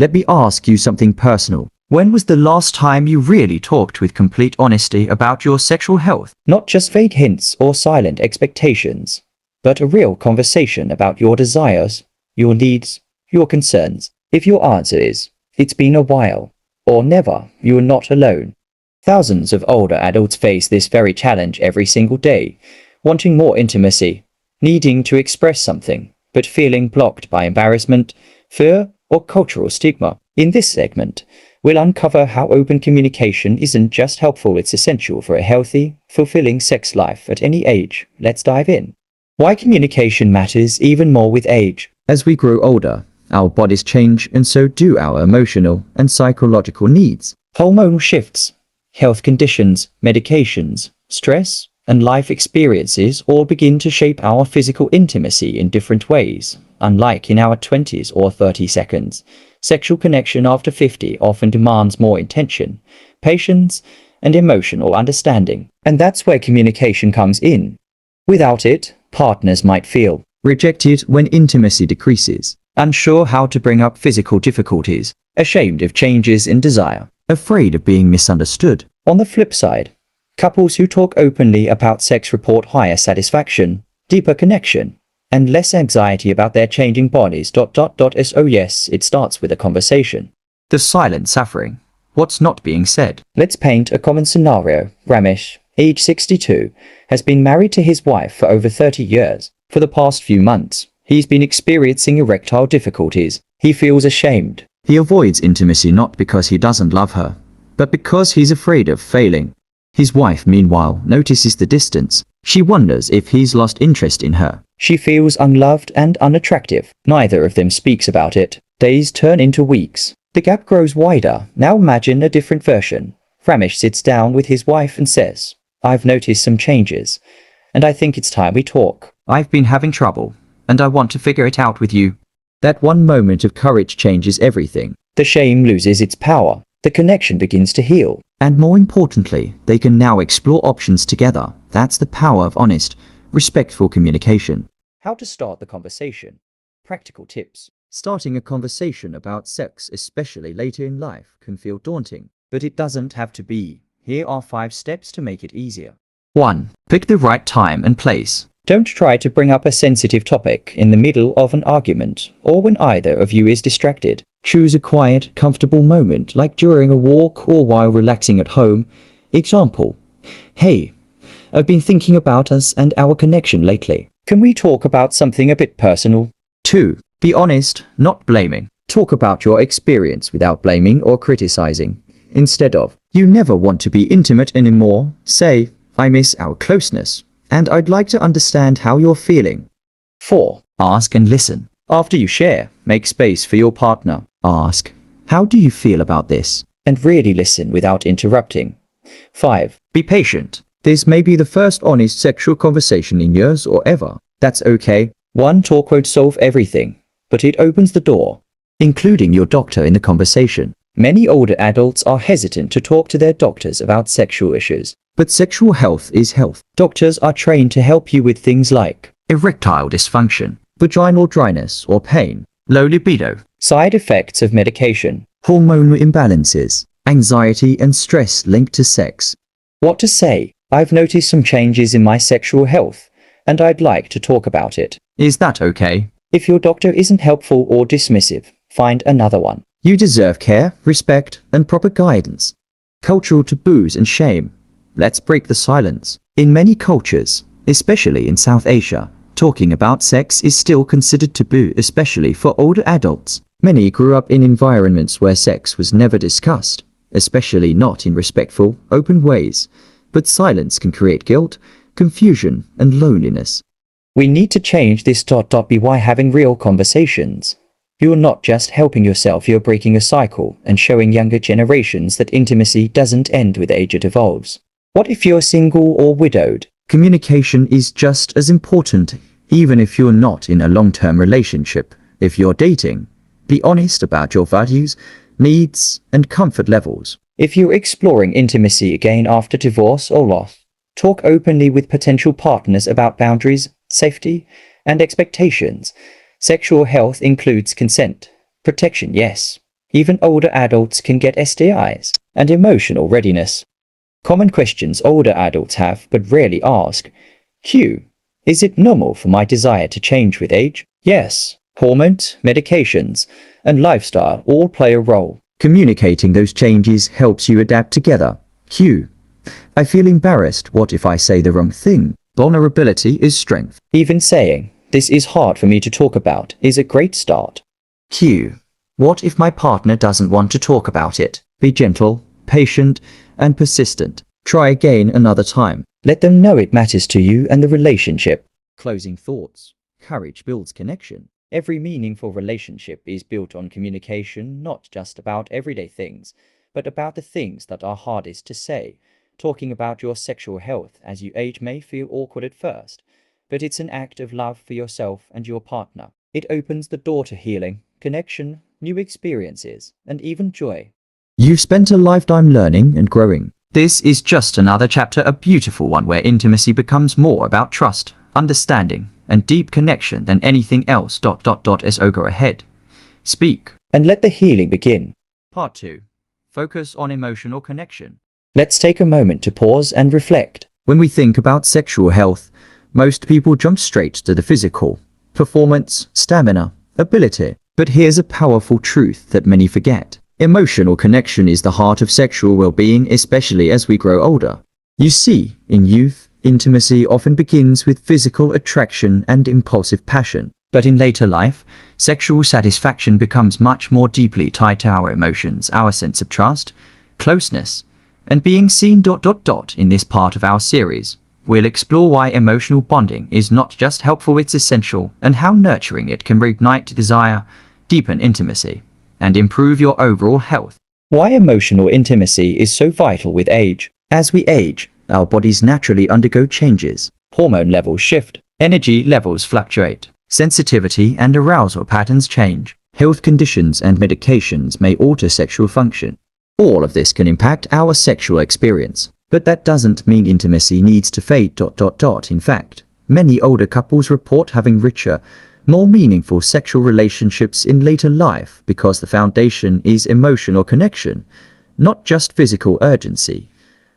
Let me ask you something personal. When was the last time you really talked with complete honesty about your sexual health? Not just vague hints or silent expectations, but a real conversation about your desires, your needs, your concerns. If your answer is, "It's been a while," or "Never," you are not alone. Thousands of older adults face this very challenge every single day, wanting more intimacy, needing to express something, but feeling blocked by embarrassment, fear, or cultural stigma. In this segment, we'll uncover how open communication isn't just helpful, it's essential for a healthy, fulfilling sex life at any age. Let's dive in. Why communication matters even more with age. As we grow older, our bodies change, and so do our emotional and psychological needs. Hormonal shifts, health conditions, medications, stress, and life experiences all begin to shape our physical intimacy in different ways. Unlike in our 20s or 30s, sexual connection after 50 often demands more intention, patience, and emotional understanding. And that's where communication comes in. Without it, partners might feel rejected when intimacy decreases, unsure how to bring up physical difficulties, ashamed of changes in desire, afraid of being misunderstood. On the flip side, couples who talk openly about sex report higher satisfaction, deeper connection, and less anxiety about their changing bodies. So yes, it starts with a conversation. The silent suffering. What's not being said? Let's paint a common scenario. Ramesh, age 62, has been married to his wife for over 30 years. For the past few months, he's been experiencing erectile difficulties. He feels ashamed. He avoids intimacy not because he doesn't love her, but because he's afraid of failing. His wife, meanwhile, notices the distance. She wonders if he's lost interest in her. She feels unloved and unattractive. Neither of them speaks about it. Days turn into weeks. The gap grows wider. Now imagine a different version. Ramesh sits down with his wife and says, "I've noticed some changes, and I think it's time we talk. I've been having trouble, and I want to figure it out with you." That one moment of courage changes everything. The shame loses its power. The connection begins to heal. And more importantly, they can now explore options together. That's the power of honest, respectful communication. How to start the conversation. Practical tips. Starting a conversation about sex, especially later in life, can feel daunting, but it doesn't have to be. Here are 5 steps to make it easier. 1. Pick the right time and place. Don't try to bring up a sensitive topic in the middle of an argument or when either of you is distracted. Choose a quiet, comfortable moment, like during a walk or while relaxing at home. Example: "Hey, I've been thinking about us and our connection lately. Can we talk about something a bit personal?" 2. Be honest, not blaming. Talk about your experience without blaming or criticizing. Instead of, "You never want to be intimate anymore," say, "I miss our closeness, and I'd like to understand how you're feeling." 4. Ask and listen. After you share, make space for your partner. Ask, "How do you feel about this?" and really listen without interrupting. 5. Be patient. This may be the first honest sexual conversation in years or ever. That's okay. One talk won't solve everything, but it opens the door, including your doctor in the conversation. Many older adults are hesitant to talk to their doctors about sexual issues. But sexual health is health. Doctors are trained to help you with things like erectile dysfunction, vaginal dryness or pain, low libido, side effects of medication, hormonal imbalances, anxiety and stress linked to sex. What to say? "I've noticed some changes in my sexual health, and I'd like to talk about it." Is that okay? If your doctor isn't helpful or dismissive, find another one. You deserve care, respect, and proper guidance. Cultural taboos and shame. Let's break the silence. In many cultures, especially in South Asia, talking about sex is still considered taboo, especially for older adults. Many grew up in environments where sex was never discussed, especially not in respectful, open ways. But silence can create guilt, confusion, and loneliness. We need to change this. By having real conversations. You're not just helping yourself, you're breaking a cycle and showing younger generations that intimacy doesn't end with age, it evolves. What if you're single or widowed? Communication is just as important, even if you're not in a long-term relationship. If you're dating, be honest about your values, needs, and comfort levels. If you're exploring intimacy again after divorce or loss, talk openly with potential partners about boundaries, safety, and expectations. Sexual health includes consent. Protection, yes, Even older adults can get STIs. And emotional readiness. Common questions older adults have but rarely ask. Q. Is it normal for my desire to change with age? Yes. Hormones, medications, and lifestyle all play a role. Communicating those changes helps you adapt together. Q. I feel embarrassed. What if I say the wrong thing? Vulnerability is strength. Even saying, this is hard for me to talk about, is a great start. Q. What if my partner doesn't want to talk about it? Be gentle, patient, and persistent. Try again another time. Let them know it matters to you and the relationship. Closing thoughts. Courage builds connection. Every meaningful relationship is built on communication, not just about everyday things, but about the things that are hardest to say. Talking about your sexual health as you age may feel awkward at first, but it's an act of love for yourself and your partner. It opens the door to healing, connection, new experiences, and even joy. You've spent a lifetime learning and growing. This is just another chapter, a beautiful one where intimacy becomes more about trust, understanding, and deep connection than anything else. So go ahead. Speak. And let the healing begin. Part 2. Focus on emotional connection. Let's take a moment to pause and reflect. When we think about sexual health, most people jump straight to the physical, performance, stamina, ability. But here's a powerful truth that many forget. Emotional connection is the heart of sexual well-being, especially as we grow older. You see, in youth, intimacy often begins with physical attraction and impulsive passion. But in later life, sexual satisfaction becomes much more deeply tied to our emotions, our sense of trust, closeness, and being seen. In this part of our series, we'll explore why emotional bonding is not just helpful, it's essential, and how nurturing it can reignite desire, deepen intimacy, and improve your overall health. Why emotional intimacy is so vital with age. As we age, our bodies naturally undergo changes. Hormone levels shift, energy levels fluctuate, sensitivity and arousal patterns change. Health conditions and medications may alter sexual function. All of this can impact our sexual experience. But that doesn't mean intimacy needs to fade. In fact, many older couples report having richer, more meaningful sexual relationships in later life because the foundation is emotional connection, not just physical urgency.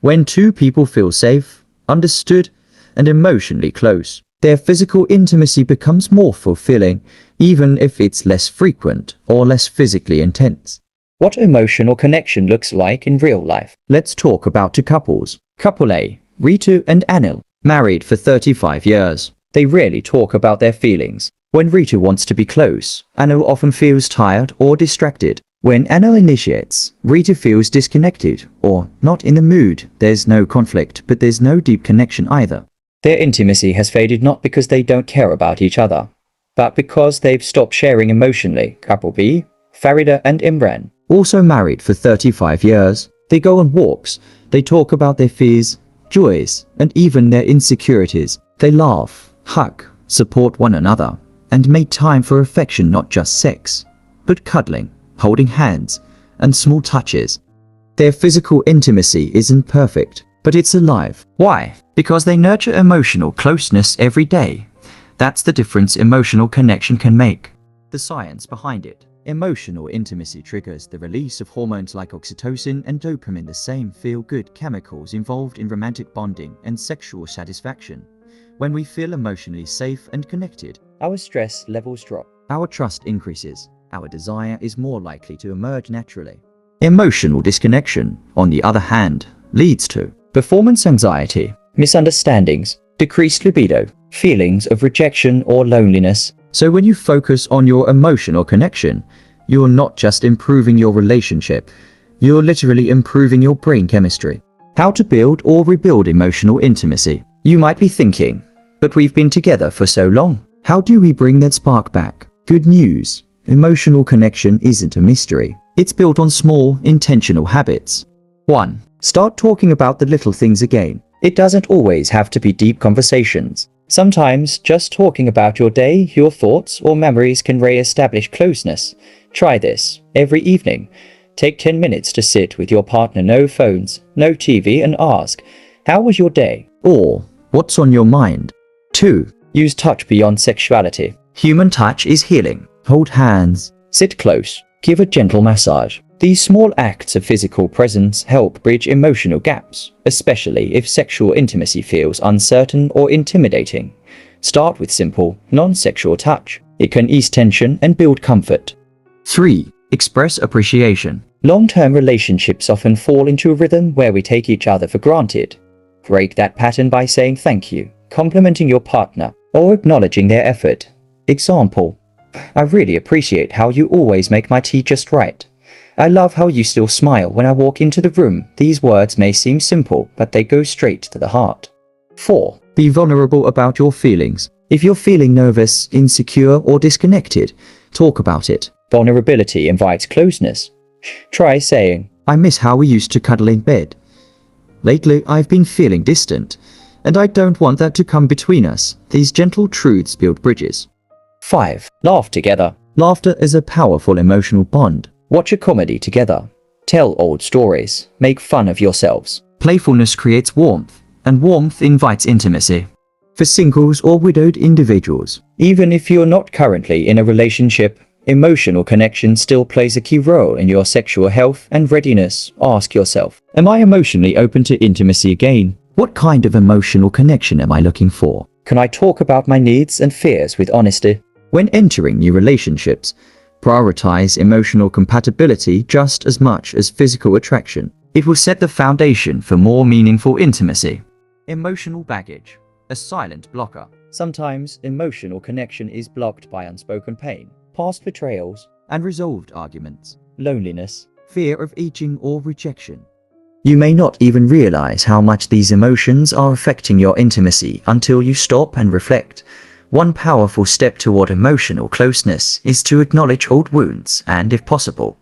When two people feel safe, understood, and emotionally close, their physical intimacy becomes more fulfilling, even if it's less frequent or less physically intense. What emotional connection looks like in real life. Let's talk about two couples. Couple A, Ritu and Anil, married for 35 years. They rarely talk about their feelings. When Ritu wants to be close, Anil often feels tired or distracted. When Anil initiates, Ritu feels disconnected or not in the mood. There's no conflict, but there's no deep connection either. Their intimacy has faded not because they don't care about each other, but because they've stopped sharing emotionally. Couple B, Farida and Imran, also married for 35 years. They go on walks, they talk about their fears, joys, and even their insecurities. They laugh, hug, support one another, and make time for affection, not just sex, but cuddling, holding hands, and small touches. Their physical intimacy isn't perfect, but it's alive. Why? Because they nurture emotional closeness every day. That's the difference emotional connection can make. The science behind it. Emotional intimacy triggers the release of hormones like oxytocin and dopamine, the same feel-good chemicals involved in romantic bonding and sexual satisfaction. When we feel emotionally safe and connected, our stress levels drop, our trust increases, our desire is more likely to emerge naturally. Emotional disconnection, on the other hand, leads to performance anxiety, misunderstandings, decreased libido, feelings of rejection or loneliness. So when you focus on your emotional connection, you're not just improving your relationship, you're literally improving your brain chemistry. How to build or rebuild emotional intimacy. You might be thinking, but we've been together for so long. How do we bring that spark back? Good news. Emotional connection isn't a mystery. It's built on small, intentional habits. 1. Start talking about the little things again. It doesn't always have to be deep conversations. Sometimes just talking about your day, your thoughts, or memories can re-establish closeness. Try this every evening. Take 10 minutes to sit with your partner, no phones, no TV, and ask, how was your day? Or, what's on your mind? 2. Use touch beyond sexuality. Human touch is healing. Hold hands, sit close, Give a gentle massage. These small acts of physical presence help bridge emotional gaps, especially if sexual intimacy feels uncertain or intimidating. Start with simple, non-sexual touch. It can ease tension and build comfort. 3. Express appreciation. Long-term relationships often fall into a rhythm where we take each other for granted. Break that pattern by saying thank you, complimenting your partner, or acknowledging their effort. Example: I really appreciate how you always make my tea just right. I love how you still smile when I walk into the room. These words may seem simple, but they go straight to the heart. 4. Be vulnerable about your feelings. If you're feeling nervous, insecure, or disconnected, talk about it. Vulnerability invites closeness. Try saying, I miss how we used to cuddle in bed. Lately, I've been feeling distant, and I don't want that to come between us. These gentle truths build bridges. 5. Laugh together. Laughter is a powerful emotional bond. Watch a comedy together. Tell old stories. Make fun of yourselves. Playfulness creates warmth, and warmth invites intimacy. For singles or widowed individuals, even if you're not currently in a relationship, emotional connection still plays a key role in your sexual health and readiness. Ask yourself, am I emotionally open to intimacy again? What kind of emotional connection am I looking for? Can I talk about my needs and fears with honesty? When entering new relationships, prioritize emotional compatibility just as much as physical attraction. It will set the foundation for more meaningful intimacy. Emotional baggage. A silent blocker. Sometimes emotional connection is blocked by unspoken pain, past betrayals, and resolved arguments, loneliness, fear of aging or rejection. You may not even realize how much these emotions are affecting your intimacy until you stop and reflect. One powerful step toward emotional closeness is to acknowledge old wounds and, if possible,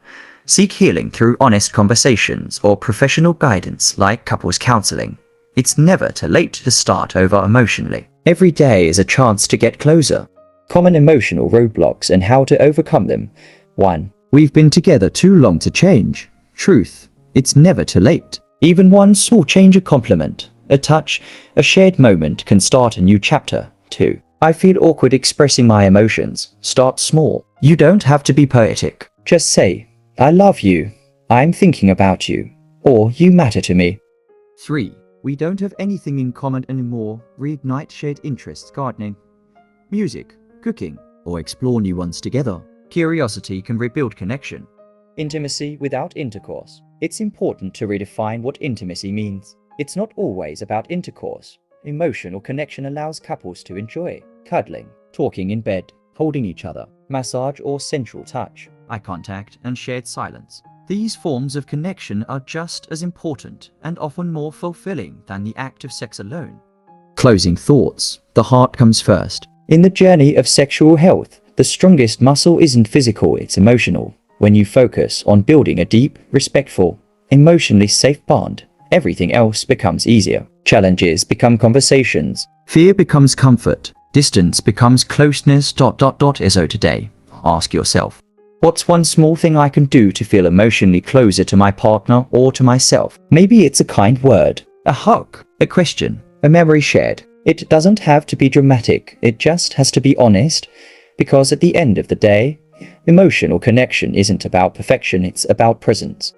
seek healing through honest conversations or professional guidance like couples counseling. It's never too late to start over emotionally. Every day is a chance to get closer. Common emotional roadblocks and how to overcome them. 1. We've been together too long to change. Truth. It's never too late. Even one small change, a compliment, a touch, a shared moment can start a new chapter. 2. I feel awkward expressing my emotions. Start small. You don't have to be poetic. Just say, I love you, I'm thinking about you, or you matter to me. 3. We don't have anything in common anymore. Reignite shared interests, gardening, music, cooking, or explore new ones together. Curiosity can rebuild connection. Intimacy without intercourse. It's important to redefine what intimacy means. It's not always about intercourse. Emotional connection allows couples to enjoy cuddling, talking in bed, holding each other, massage or sensual touch, eye contact, and shared silence. These forms of connection are just as important and often more fulfilling than the act of sex alone. Closing thoughts. The heart comes first. In the journey of sexual health, the strongest muscle isn't physical, it's emotional. When you focus on building a deep, respectful, emotionally safe bond, everything else becomes easier. Challenges become conversations. Fear becomes comfort. Distance becomes closeness. So today, ask yourself, what's one small thing I can do to feel emotionally closer to my partner or to myself? Maybe it's a kind word, a hug, a question, a memory shared. It doesn't have to be dramatic, it just has to be honest, because at the end of the day, emotional connection isn't about perfection, it's about presence.